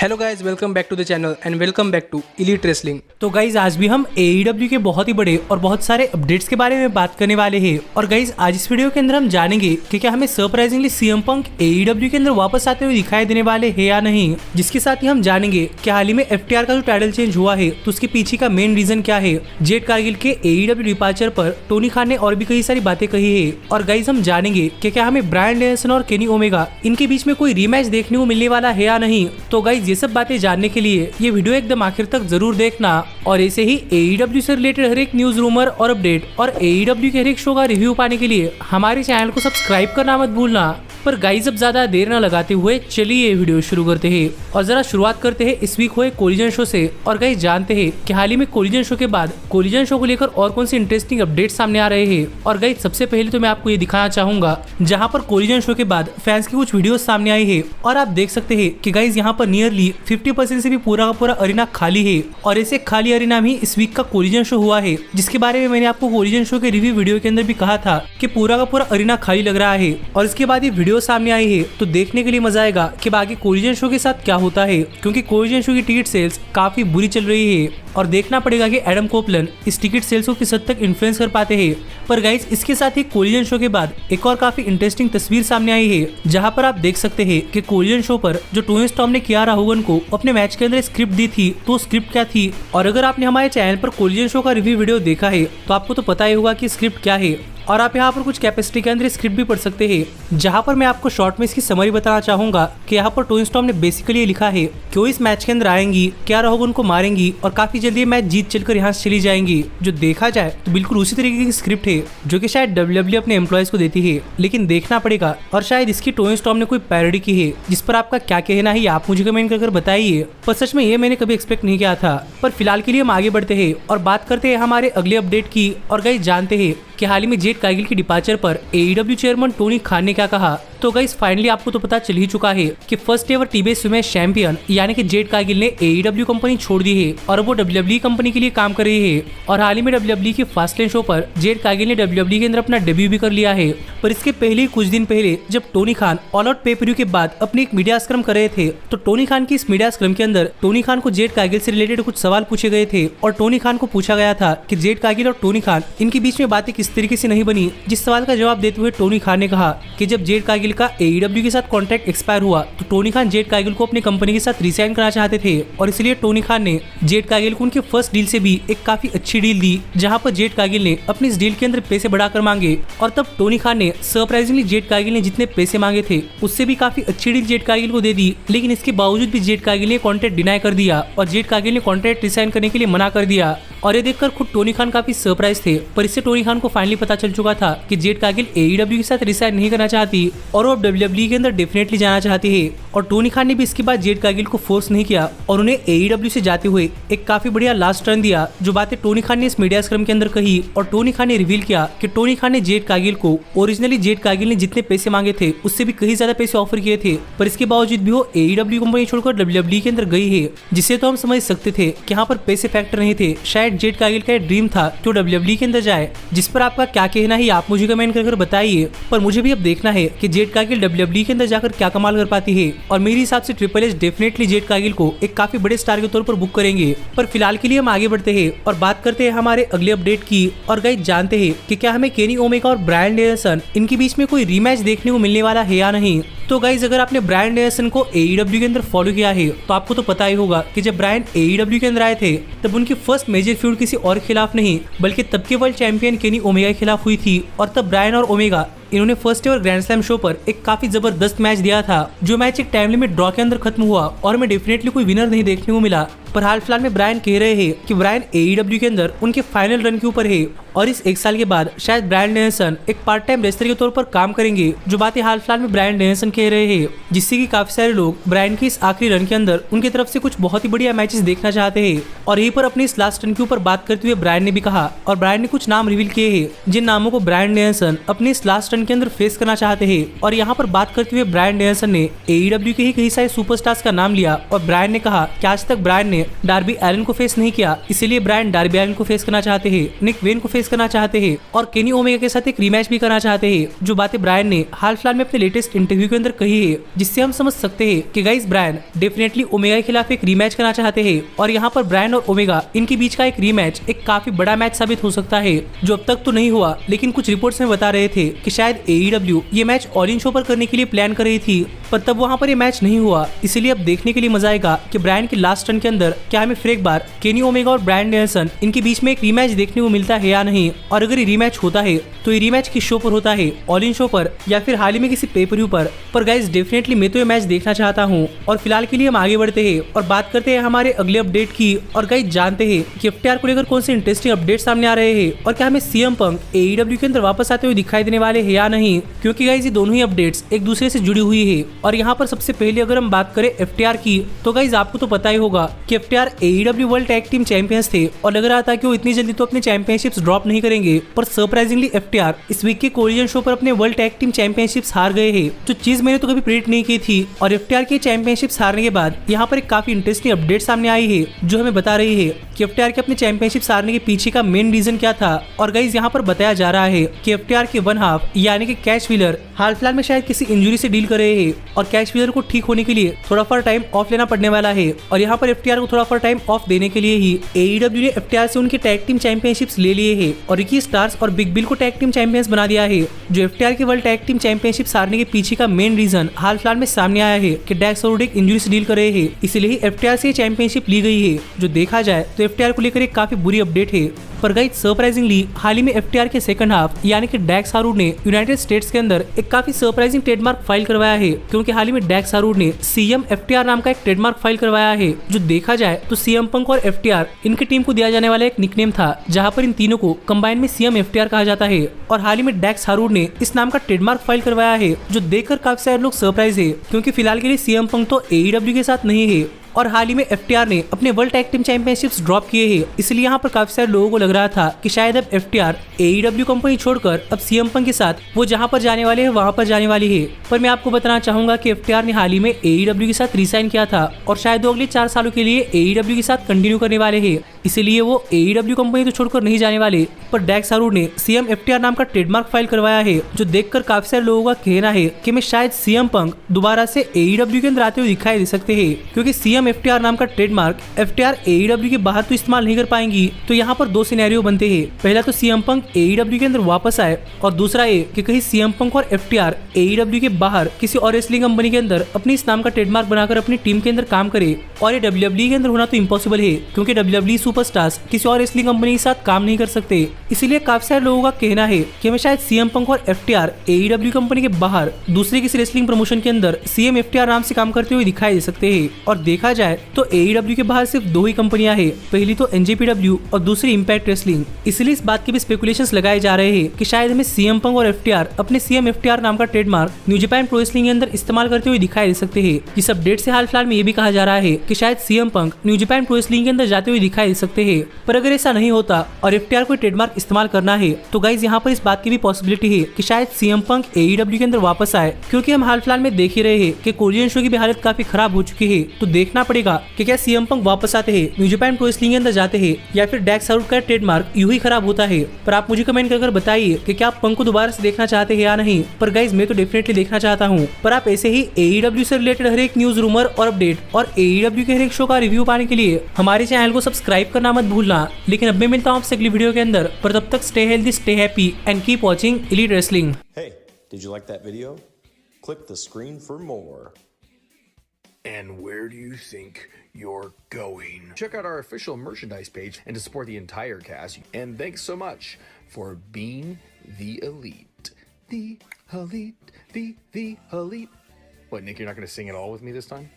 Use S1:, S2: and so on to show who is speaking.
S1: Hello guys, welcome back to the channel and welcome back to elite wrestling.
S2: तो guys आज भी हम AEW के बहुत ही बड़े और बहुत सारे अपडेट्स के बारे में बात करने वाले हैं। और गाइज आज इस वीडियो के अंदर हम जानेंगे कि क्या हमें सरप्राइजिंगली CM पंक AEW के अंदर वापस आते हुए दिखाई देने वाले हैं या नहीं। जिसके साथ ही हम जानेंगे कि हाल ही में FTR का जो टाइटल चेंज हुआ है तो उसके पीछे का मेन रीजन क्या है। जेड कारगिल के AEW डिपार्चर पर टोनी खान ने और भी कई सारी बातें कही है। और गाइज हम जानेंगे कि क्या हमें ब्रायन डेनियल्सन और केनी ओमेगा इनके बीच में कोई रीमैच देखने को मिलने वाला है या नहीं। तो गाइज ये सब बातें जानने के लिए ये वीडियो एकदम आखिर तक जरूर देखना। और ऐसे ही AEW से रिलेटेड हर एक न्यूज, रूमर और अपडेट और AEW के हर एक शो का रिव्यू पाने के लिए हमारे चैनल को सब्सक्राइब करना मत भूलना। पर गाइज अब ज्यादा देर न लगाते हुए चलिए ये वीडियो शुरू करते हैं। और जरा शुरुआत करते हैं इस वीक हुए कोलिजन शो से। और गाइज जानते हैं कि हाल ही में कोलिजन शो के बाद कोलिजन शो को लेकर और कौन से इंटरेस्टिंग अपडेट सामने आ रहे हैं। और गाइज सबसे पहले तो मैं आपको ये दिखाना चाहूंगा जहां पर कोलिजन शो के बाद फैंस की कुछ वीडियो सामने आई है। और आप देख सकते हैं कि गाइज यहाँ पर नियरली 50% से भी पूरा का पूरा अरीना खाली है। और ऐसे खाली अरीना में इस वीक का कोलिजन शो हुआ है, जिसके बारे में मैंने आपको कोलिजन शो के रिव्यू वीडियो के अंदर भी कहा था कि पूरा का पूरा अरीना खाली लग रहा है। और इसके बाद ये वीडियो सामने आई है तो देखने के लिए मजा आएगा कि बाकी कोलिजन शो के साथ क्या होता है, क्योंकि कोलिजन शो की टिकट सेल्स काफी बुरी चल रही है। और देखना पड़ेगा कि एडम कोपलन इस टिकट सेल्स को किस हद तक इन्फ्लुएंस कर पाते हैं। पर गाइज इसके साथ ही कोलिजन शो के बाद एक और काफी इंटरेस्टिंग तस्वीर सामने आई है, जहां पर आप देख सकते हैं कि कोलिजन शो पर जो टोनी स्टॉर्म ने कियारा होगन को अपने मैच के अंदर स्क्रिप्ट दी थी, तो स्क्रिप्ट क्या थी। और अगर आपने हमारे चैनल पर कोलिजन शो का रिव्यू वीडियो देखा है तो आपको तो पता ही होगा कि स्क्रिप्ट क्या है। और आप यहाँ पर कुछ कैपेसिटी के अंदर स्क्रिप्ट भी पढ़ सकते हैं, जहाँ पर मैं आपको शॉर्ट में इसकी समरी बताना चाहूंगा कि यहाँ पर टोनी स्टॉर्म ने बेसिकली लिखा है कि वो इस मैच के अंदर आएंगी, कियारा होगन को मारेंगी और काफी जल्दी मैच जीत चलकर यहाँ से चली जाएंगी। जो देखा जाए तो बिल्कुल उसी तरीके की स्क्रिप्ट है जो कि शायद WWE अपने एम्प्लॉयज को देती है। लेकिन देखना पड़ेगा और शायद इसकी टोनी स्टॉर्म ने कोई पैरोडी की है, जिस पर आपका क्या कहना है आप मुझे कमेंट कर बताइए। पर सच में ये मैंने कभी एक्सपेक्ट नहीं किया था। पर फिलहाल के लिए हम आगे बढ़ते हैं और बात करते हैं हमारे अगले अपडेट की। और गाइस जानते हैं कि हाल ही में जेड कारगिल की डिपार्चर पर AEW चेयरमैन टोनी खान ने क्या कहा। तो गाइस फाइनली आपको तो पता चल ही चुका है कि first ever TBS women's champion यानी कि जेड कारगिल ने AEW कंपनी छोड़ दी है और वो WWE कंपनी के लिए काम कर रही है। और हाल ही में WWE की फास्टलेन शो पर जेड कारगिल ने WWE के अंदर अपना डेब्यू भी कर लिया है। पर इसके पहले कुछ दिन पहले जब टोनी खान ऑल आउट पे-पर-व्यू के बाद अपनी एक मीडिया स्क्रम कर रहे थे, तो टोनी खान की इस मीडिया स्क्रम के अंदर टोनी खान को जेड कारगिल से रिलेटेड कुछ सवाल पूछे गए थे। और टोनी खान को पूछा गया था कि जेड कारगिल और टोनी खान इनके बीच में बातें किस तरीके से नहीं बनी। जिस सवाल का जवाब देते हुए टोनी खान ने कहा कि जब जेड कारगिल का AEW के साथ कॉन्ट्रैक्ट एक्सपायर हुआ तो टोनी खान जेड कारगिल को अपनी कंपनी के साथ रिसाइन करना चाहते थे। और इसलिए टोनी खान ने जेड कारगिल को उनके फर्स्ट डील से भी एक काफी अच्छी डील दी, जहां पर जेड कारगिल ने अपनी इस डील के अंदर पैसे बढ़ाकर मांगे। और तब टोनी खान ने सरप्राइजिंगली जेड कारगिल ने जितने पैसे मांगे थे उससे भी काफी अच्छी डील जेड कारगिल को दे दी। लेकिन इसके बावजूद भी जेड कारगिल ने कॉन्ट्रैक्ट डिनाई कर दिया और जेड कारगिल ने कॉन्ट्रैक्ट रिसाइन करने के लिए मना कर दिया। और ये देखकर खुद टोनी खान काफी सरप्राइज थे। पर इससे टोनी खान को फाइनली पता चल चुका था कि जेड कारगिल AEW के साथ रिसाइन नहीं करना चाहती और वो WWE के अंदर डेफिनेटली जाना चाहती है। और टोनी खान ने भी इसके बाद जेड कारगिल को फोर्स नहीं किया और उन्हें AEW से जाते हुए एक काफी बढ़िया लास्ट टर्न दिया। जो बातें टोनी खान ने इस मीडिया स्क्रम के अंदर कही, और टोनी खान ने रिवील किया कि टोनी खान ने जेड कारगिल को ओरिजिनली जेड कारगिल ने जितने पैसे मांगे थे उससे भी कहीं ज्यादा पैसे ऑफर किए थे। पर इसके बावजूद भी वो AEW कंपनी छोड़कर WWE के अंदर गई है, जिससे तो हम समझ सकते थे कि यहाँ पर पैसे फैक्टर नहीं थे। शायद जेड कारगिल का ड्रीम था कि WWE के अंदर जाए। जिस पर आपका क्या कहना है आप मुझे कमेंट कर बताइए। पर मुझे भी अब देखना है कि जेड कारगिल WWE के अंदर जाकर क्या कमाल कर पाती है। और मेरे हिसाब से triple H definitely Jade Cargill को एक काफी बड़े स्टार के तौर पर बुक करेंगे। पर फिलहाल के लिए हम आगे बढ़ते हैं और बात करते हैं हमारे अगले अपडेट की। और गाइस जानते हैं कि क्या हमें केनी ओमेगा और ब्रायन डेनियल्सन इनके बीच में कोई रीमैच देखने को मिलने वाला है या नहीं। तो गाइज अगर आपने ब्रायन डेनियल्सन को AEW के अंदर फॉलो किया है तो आपको तो पता ही होगा कि जब ब्रायन AEW के अंदर आए थे तब उनकी फर्स्ट मेजर फ्यूड किसी और खिलाफ नहीं बल्कि तब के वर्ल्ड चैंपियन केनी ओमेगा के खिलाफ हुई थी। और तब ब्रायन और ओमेगा इन्होंने first ever grand slam show पर एक काफी जबरदस्त मैच दिया था, जो मैच एक टाइम लिमिट ड्रॉ के अंदर खत्म हुआ और हमें डेफिनेटली कोई विनर नहीं देखने को मिला। पर हाल फिलहाल में ब्रायन कह रहे हैं कि ब्रायन AEW के अंदर उनके फाइनल रन के ऊपर है और इस एक साल के बाद शायद ब्रायन डेनियल्सन एक पार्ट टाइम रेसलर के तौर पर काम करेंगे। जो बातें हाल फिलहाल में ब्रायन डेनियल्सन कह रहे हैं, जिससे कि काफी सारे लोग ब्रायन के इस आखिरी रन के अंदर उनकी तरफ से कुछ बहुत ही बढ़िया मैचेस देखना चाहते हैं। और यहीं पर अपने इस लास्ट रन के ऊपर बात करते हुए ब्रायन ने भी कहा, और ब्रायन ने कुछ नाम रिवील किए हैं जिन नामों को ब्रायन डेनियल्सन अपने इस लास्ट रन के अंदर फेस करना चाहते हैं। और यहाँ पर बात करते हुए ब्रायन डेनियल्सन ने AEW के ही कई सारे सुपरस्टार्स का नाम लिया और ब्रायन ने कहा कि आज तक ब्रायन ने ने डार्बी एलन को फेस नहीं किया, इसीलिए ब्रायन डार्बी एलन को फेस करना चाहते हैं, निक वेन को फेस करना चाहते हैं और केनी ओमेगा के साथ एक रीमैच भी करना चाहते हैं, जो बातें ब्रायन ने हाल फिलहाल में अपने लेटेस्ट इंटरव्यू के अंदर कही है, जिससे हम समझ सकते हैं कि गाइस ब्रायन डेफिनेटली ओमेगा के खिलाफ एक रीमैच करना चाहते हैं और यहाँ पर ब्रायन और ओमेगा इनके बीच का एक रीमैच एक काफी बड़ा मैच साबित हो सकता है, जो अब तक तो नहीं हुआ, लेकिन कुछ रिपोर्ट्स में बता रहे थे कि शायद AEW ये मैच ऑल इन शो पर करने के लिए प्लान कर रही थी, पर तब वहाँ पर ये मैच नहीं हुआ। इसीलिए अब देखने के लिए मजा आएगा कि ब्रायन के लास्ट रन के अंदर क्या हमें फिर एक बार केनी ओमेगा और ब्रायन डेनियल्सन इनके बीच में एक रीमैच देखने को मिलता है या नहीं, और अगर ये रीमैच होता है तो ये रीमैच किस शो पर होता है, ऑल इन शो पर या फिर हाल ही में किसी पेपर पर गाइस डेफिनेटली मैं तो ये मैच देखना चाहता हूँ। और फिलहाल के लिए हम आगे बढ़ते हैं और बात करते हैं हमारे अगले अपडेट की, और गाइस जानते हैं कि FTR को लेकर कौन से इंटरेस्टिंग अपडेट सामने आ रहे हैं और क्या हमें CM पंक AEW के अंदर वापस आते हुए दिखाई देने वाले हैं या नहीं, क्योंकि गाइस ये दोनों ही अपडेट्स एक दूसरे से जुड़ी हुई है। और यहाँ पर सबसे पहले अगर हम बात करें FTR की, तो गाइस आपको तो पता ही होगा कि FTR AEW world tag team champions थे और लग रहा था कि वो इतनी जल्दी तो अपने चैंपियनशिप्स ड्रॉप नहीं करेंगे, पर सरप्राइजिंगली FTR इस वीक के कोलिजन शो पर अपने वर्ल्ड टैग टीम चैंपियनशिप्स हार गए हैं, जो चीज मैंने तो कभी प्रेडिक्ट नहीं की थी। और FTR के चैंपियनशिप्स हारने के बाद यहाँ पर एक काफी इंटरेस्टिंग अपडेट सामने आई है, जो हमें बता रही है कि FTR के अपने चैंपियनशिप्स हारने के पीछे का मेन रीजन क्या था। और गाइस यहाँ पर बताया जा रहा है कि FTR के वन हाफ यानी कि कैश व्हीलर हाल फिलहाल में शायद किसी इंजरी से डील कर रहे हैं और कैश व्हीलर को ठीक होने के लिए थोड़ा फॉर टाइम ऑफ लेना पड़ने वाला है। और यहाँ पर FTR को थोड़ा फॉर टाइम ऑफ देने के लिए ही AEW ने FTR से उनके टैग टीम चैंपियनशिप्स ले लिए हैं और रिकी स्टार्स और बिग बिल को टैग टीम चैंपियंस बना दिया है। जो FTR के वर्ल्ड टैग टीम चैंपियनशिप्स हारने के पीछे का मेन रीजन हाल फिलहाल में सामने आया है कि डैक्स और एक इंजरी से डील कर रहे हैं, इसलिए ही FTR से चैंपियनशिप ली गई है। जो देखा जाए तो FTR को लेकर एक काफी बुरी अपडेट है, पर गाइस सरप्राइजिंगली हाल ही में FTR के सेकंड हाफ यानी कि डैक्स हारूड ने यूनाइटेड स्टेट्स के अंदर एक काफी सरप्राइजिंग ट्रेडमार्क फाइल करवाया है, क्योंकि हाल ही में डैक्स हारूड ने CM FTR नाम का एक ट्रेडमार्क फाइल करवाया है। जो देखा जाए तो CM पंक और FTR इनकी टीम को दिया जाने वाला एक निकनेम था, जहां पर इन तीनों को कंबाइन में CM FTR कहा जाता है। और हाल ही में डैक्स हारूड ने इस नाम का ट्रेडमार्क फाइल करवाया है, जो देखकर काफी सारे लोग सरप्राइज है, क्योंकि फिलहाल के लिए CM पंक तो AEW के साथ नहीं है और हाल ही में FTR ने अपने world tag team championships drop किए हैं, इसलिए यहाँ पर काफी सारे लोगों को लग रहा था कि शायद अब FTR AEW कंपनी छोड़कर अब CM पंक के साथ वो जहाँ पर जाने वाले हैं वहाँ पर जाने वाली है। पर मैं आपको बताना चाहूंगा कि FTR ने हाल ही में AEW के साथ रिसाइन किया था और शायद वो अगले 4 सालों के लिए AEW के साथ कंटिन्यू करने वाले हैं, इसीलिए वो AEW कंपनी तो छोड़कर नहीं जाने वाले। पर डैक्स हारूड ने CM FTR नाम का ट्रेडमार्क फाइल करवाया है, जो देखकर काफी सारे लोगों का कहना है कि मैं शायद CM पंक दोबारा से AEW के अंदर आते हुए दिखाई दे सकते हैं, क्योंकि CM FTR नाम का ट्रेडमार्क FTR AEW के बाहर तो इस्तेमाल नहीं कर पाएंगी। तो यहाँ पर 2 सिनेरियो बनते हैं, पहला तो CM पंक AEW के अंदर वापस आए और दूसरा ये कि कहीं CM पंक और FTR AEW के बाहर किसी और रेसलिंग कंपनी के अंदर अपनी इस नाम का ट्रेडमार्क बनाकर अपनी टीम के अंदर काम करे। और ये WWE के अंदर होना तो इम्पॉसिबल है, क्योंकि WWE सुपरस्टार्स किसी और रेसलिंग कंपनी के साथ काम नहीं कर सकते। इसलिए काफी सारे लोगों का कहना है कि हमें शायद CM पंक और FTR AEW कंपनी के बाहर दूसरे किसी रेसलिंग प्रमोशन के अंदर CM FTR नाम से काम करते हुए दिखाई दे सकते हैं। और देखा जाए तो AEW के बाहर सिर्फ 2 ही कंपनियां हैं, पहली तो NJPW और दूसरी इम्पैक्ट रेसलिंग। इसलिए इस बात के भी स्पेकुलेशंस लगाए जा रहे हैं कि शायद हमें CM पंक और FTR अपने CM FTR नाम का trademark new Japan pro wrestling के अंदर इस्तेमाल करते हुए दिखाई दे सकते हैं। इस अपडेट से हाल फिलहाल में ये भी कहा जा रहा है कि शायद CM पंक न्यू जापान प्रो रेसलिंग के अंदर जाते हुए दिखाई दे सकते हैं। पर अगर ऐसा नहीं होता और FTR को ट्रेडमार्क इस्तेमाल करना है, तो गाइज यहाँ पर इस बात की भी पॉसिबिलिटी है कि शायद CM पंक AEW के अंदर वापस आए, क्योंकि हम हाल फिलहाल में देख ही रहे हैं कि कोरियन शो की भी हालत काफी खराब हो चुकी है। तो देखना पड़ेगा कि क्या CM पंक वापस आते हैं, न्यू जापान प्रो रेसलिंग के अंदर जाते हैं, या फिर डैक्स हारूड का ट्रेडमार्क यूं ही खराब होता है। पर आप मुझे कमेंट कर बताइए कि क्या आप पंक को दोबारा से देखना चाहते हैं या नहीं। पर गाइज मैं तो डेफिनेटली देखना चाहता हूँ। पर आप ऐसे ही AEW से रिलेटेड हर एक न्यूज, रूमर और अपडेट और AEW के हर एक शो का रिव्यू पाने के लिए हमारे चैनल को सब्सक्राइब करना मत भूलना। लेकिन अब मैं मिलता हूँ आपसे अगली वीडियो के अंदर, पर तब तक stay healthy, stay happy and keep watching elite wrestling.
S3: Hey, did you like that video? Click the screen for more.
S4: And where do you think you're going? Check out our official merchandise page and to support the entire cast. And thanks so much for being the elite. The elite, the elite. What, Nick, you're not going to sing it all with me this time?